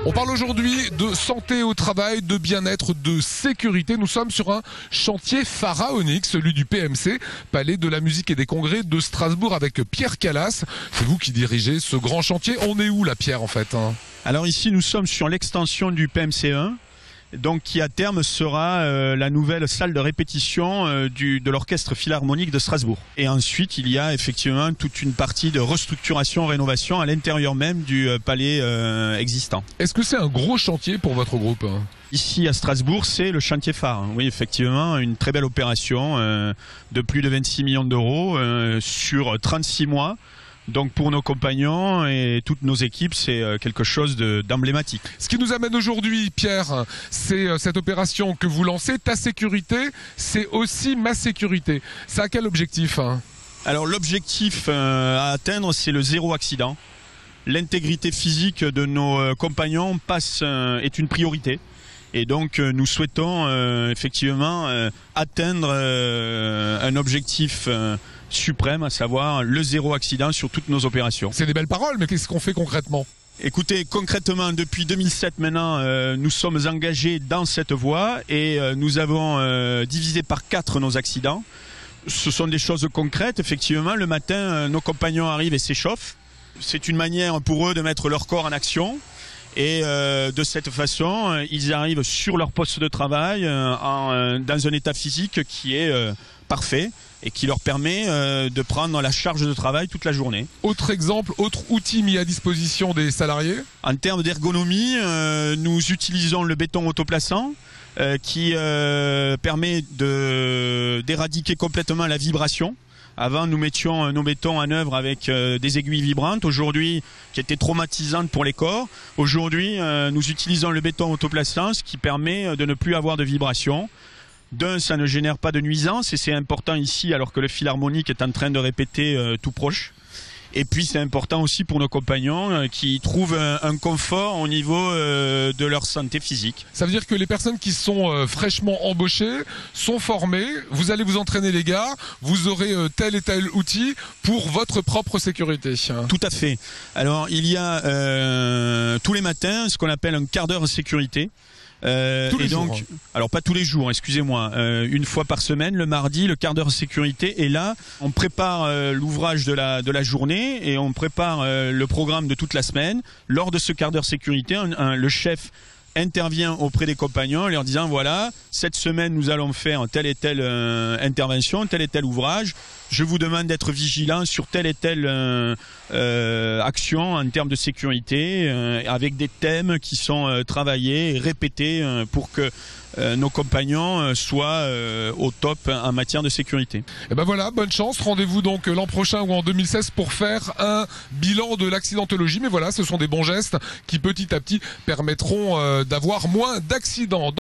On parle aujourd'hui de santé au travail, de bien-être, de sécurité. Nous sommes sur un chantier pharaonique, celui du PMC, Palais de la Musique et des Congrès de Strasbourg, avec Pierre Calas. C'est vous qui dirigez ce grand chantier. On est où là, Pierre, en fait, hein? Alors ici, nous sommes sur l'extension du PMC1. Donc, qui à terme sera la nouvelle salle de répétition de l'orchestre philharmonique de Strasbourg. Et ensuite, il y a effectivement toute une partie de restructuration, rénovation à l'intérieur même du palais existant. Est-ce que c'est un gros chantier pour votre groupe? Ici à Strasbourg, c'est le chantier phare. Oui, effectivement, une très belle opération de plus de 26 millions d'euros sur 36 mois. Donc pour nos compagnons et toutes nos équipes, c'est quelque chose d'emblématique. Ce qui nous amène aujourd'hui, Pierre, c'est cette opération que vous lancez. Ta sécurité, c'est aussi ma sécurité. Ça a quel objectif, hein? Alors l'objectif à atteindre, c'est le zéro accident. L'intégrité physique de nos compagnons est une priorité. Et donc nous souhaitons effectivement atteindre un objectif suprême, à savoir le zéro accident sur toutes nos opérations. C'est des belles paroles, mais qu'est-ce qu'on fait concrètement? Écoutez, concrètement, depuis 2007 maintenant, nous sommes engagés dans cette voie et nous avons divisé par 4 nos accidents. Ce sont des choses concrètes. Effectivement, le matin, nos compagnons arrivent et s'échauffent. C'est une manière pour eux de mettre leur corps en action. Et de cette façon, ils arrivent sur leur poste de travail dans un état physique qui est parfait et qui leur permet de prendre la charge de travail toute la journée. Autre exemple, autre outil mis à disposition des salariés? En termes d'ergonomie, nous utilisons le béton autoplaçant qui permet d'éradiquer complètement la vibration. Avant, nous mettions nos bétons en œuvre avec des aiguilles vibrantes, aujourd'hui, qui étaient traumatisantes pour les corps. Aujourd'hui, nous utilisons le béton autoplaçant, ce qui permet de ne plus avoir de vibration. D'un, ça ne génère pas de nuisance et c'est important ici alors que le philharmonique est en train de répéter tout proche. Et puis c'est important aussi pour nos compagnons qui trouvent un confort au niveau de leur santé physique. Ça veut dire que les personnes qui sont fraîchement embauchées sont formées, vous allez vous entraîner les gars, vous aurez tel et tel outil pour votre propre sécurité. Tout à fait. Alors il y a tous les matins ce qu'on appelle un quart d'heure de sécurité. Tous les jours. Alors pas tous les jours, excusez-moi, une fois par semaine, le mardi, le quart d'heure de sécurité. Et là, on prépare l'ouvrage de la journée et on prépare le programme de toute la semaine. Lors de ce quart d'heure sécurité, le chef intervient auprès des compagnons en leur disant voilà, cette semaine nous allons faire telle et telle intervention, tel et tel ouvrage. Je vous demande d'être vigilant sur telle et telle action en termes de sécurité, avec des thèmes qui sont travaillés et répétés pour que nos compagnons soient au top en matière de sécurité. Et ben voilà, bonne chance. Rendez-vous donc l'an prochain ou en 2016 pour faire un bilan de l'accidentologie. Mais voilà, ce sont des bons gestes qui petit à petit permettront d'avoir moins d'accidents.